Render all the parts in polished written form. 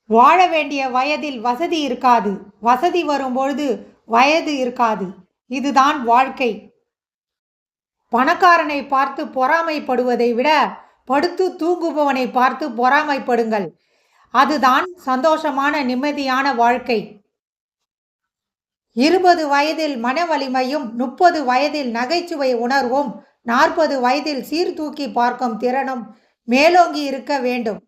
வாழ வேண்டிய வயதில் வசதி இருக்காது, வசதி வரும்பொழுது வயது இருக்காது. இதுதான் வாழ்க்கை. பணக்காரனை பார்த்து பொறாமைப்படுவதை விட படுத்து தூங்குபவனை பார்த்து பொறாமைப்படுங்கள். அதுதான் சந்தோஷமான நிம்மதியான வாழ்க்கை. 20 வயதில் மன வலிமையும், 30 வயதில் நகைச்சுவை உணர்வும், 40 வயதில் சீர்தூக்கி பார்க்கும் திறனும் மேலோங்கி இருக்க வேண்டும்.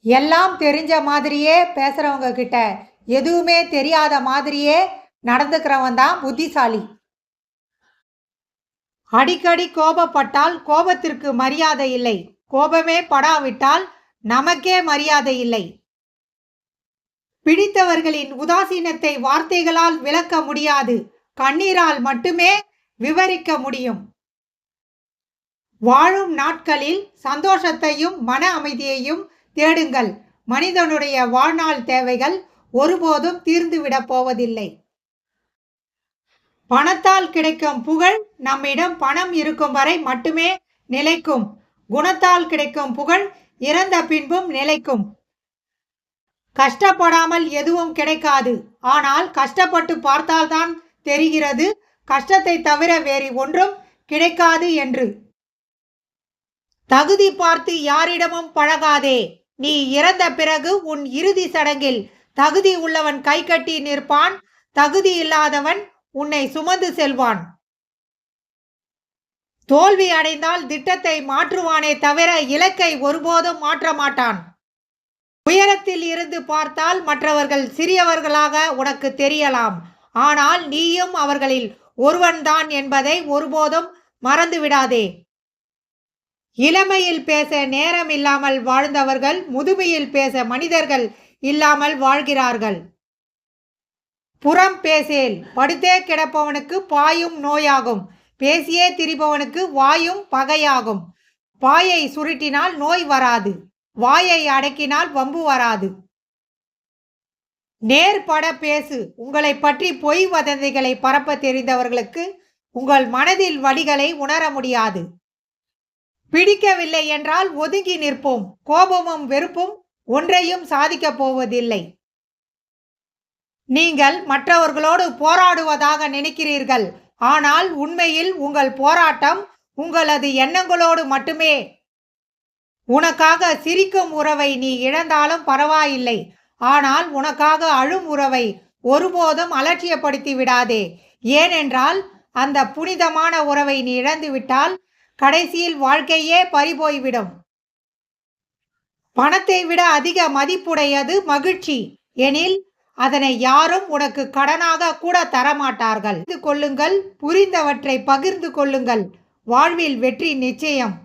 எல்லாம் தெரிஞ்ச மாதிரியே பேசுறவங்க கிட்ட எதுவுமே தெரியாத மாதிரியே நடந்துக்கிறவன் தான் புத்திசாலி. அடிக்கடி கோபப்பட்டால் கோபத்திற்கு மரியாதை இல்லை, கோபமே படாவிட்டால் நமக்கே மரியாதை இல்லை. பிடித்தவர்களின் உதாசீனத்தை வார்த்தைகளால் விளக்க முடியாது, கண்ணீரால் மட்டுமே விவரிக்க முடியும். வாழும் நாட்களில் சந்தோஷத்தையும் மன அமைதியையும் தேடுங்கள். மனிதனுடைய வாழ்நாள் தேவைகள் ஒருபோதும் தீர்ந்துவிடப் போவதில்லை. பணத்தால் கிடைக்கும் புகழ் நம்மிடம் பணம் இருக்கும் வரை மட்டுமே நிலைக்கும். குணத்தால் கிடைக்கும் புகழ் இறந்த பின்பும் நிலைக்கும். கஷ்டப்படாமல் எதுவும் கிடைக்காது. ஆனால் கஷ்டப்பட்டு பார்த்தால்தான் தெரிகிறது கஷ்டத்தை தவிர வேறு ஒன்றும் கிடைக்காது என்று. தகுதி பார்த்து யாரிடமும் பழகாதே. நீ இறந்த பிறகு உன் இறுதி சடங்கில் தகுதி உள்ளவன் கை கட்டி நிற்பான், தகுதி இல்லாதவன் உன்னை சுமந்து செல்வான். தோல்வி அடைந்தால் திட்டத்தை மாற்றுவானே தவிர இலக்கை ஒருபோதும் மாற்ற மாட்டான். உயரத்தில் இருந்து பார்த்தால் மற்றவர்கள் சிறியவர்களாக உனக்கு தெரியலாம், ஆனால் நீயும் அவர்களில் ஒருவன்தான் என்பதை ஒருபோதும் மறந்துவிடாதே. இளமையில் பேச நேரம் இல்லாமல் வாழ்ந்தவர்கள் முதுமையில் பேச மனிதர்கள் இல்லாமல் வாழ்கிறார்கள். புறம் பேசேல் படுத்தே கிடப்பவனுக்கு பாயும் நோயாகும், பேசியே திரிபவனுக்கு வாயும் பகையாகும். பாயை சுருட்டினால் நோய் வராது, வாயை அடக்கினால் வம்பு வராது. நேர்பட பேசு. உங்களை பற்றி பொய் வதந்திகளை பரப்ப தெரிந்தவர்களுக்கு உங்கள் மனதில் வலிகளை உணர முடியாது. பிடிக்கவில்லை என்றால் ஒதுங்கி நிற்போம். கோபமும் வெறுப்பும் ஒன்றையும் சாதிக்கப் போவதில்லை. நீங்கள் மற்றவர்களோடு போராடுவதாக நினைக்கிறீர்கள், ஆனால் உண்மையில் உங்கள் போராட்டம் உங்களது எண்ணங்களோடு மட்டுமே. உனக்காக சிரிக்கும் உறவை நீ இழந்தாலும் பரவாயில்லை, ஆனால் உனக்காக அழும் உறவை ஒருபோதும் அலட்சியப்படுத்தி விடாதே. ஏனென்றால் அந்த புனிதமான உறவை நீ இழந்துவிட்டால் கடைசியில் வாழ்க்கையே பறிபோய்விடும். பணத்தை விட அதிக மதிப்புடையது மகிழ்ச்சி எனில் அதனை யாரும் உனக்கு கடனாக கூட தரமாட்டார்கள். புரிந்து கொள்ளுங்கள், புரிந்தவற்றை பகிர்ந்து கொள்ளுங்கள். வாழ்வில் வெற்றி நிச்சயம்.